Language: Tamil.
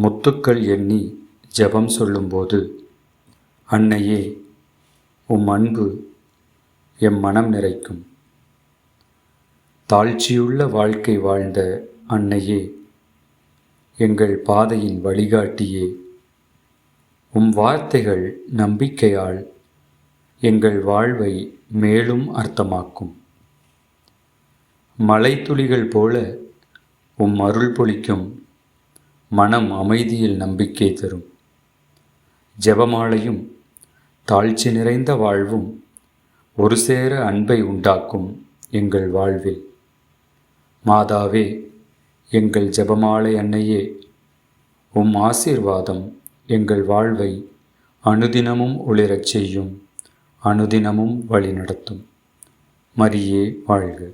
முத்துக்கள் எண்ணி ஜெபம் சொல்லும்போது, அன்னையே உம் அன்பு எம் மனம் நிறைக்கும். தாழ்ச்சியுள்ள வாழ்க்கை வாழ்ந்த அன்னையே, எங்கள் பாதையின் வழிகாட்டியே, உம் வார்த்தைகள் நம்பிக்கையால் எங்கள் வாழ்வை மேலும் அர்த்தமாக்கும். மலைத்துளிகள் போல உம் அருள் பொழிக்கும் மனம் அமைதியில் நம்பிக்கை தரும். ஜெபமாலையும் தாழ்ச்சி நிறைந்த வாழ்வும் ஒரு சேர அன்பை உண்டாக்கும் எங்கள் வாழ்வில். மாதாவே, எங்கள் ஜெபமாலை அன்னையே, உம் ஆசீர்வாதம் எங்கள் வாழ்வை அனுதினமும் ஒளிரச் செய்யும், அனுதினமும் வழிநடத்தும். மரியே வாழ்க.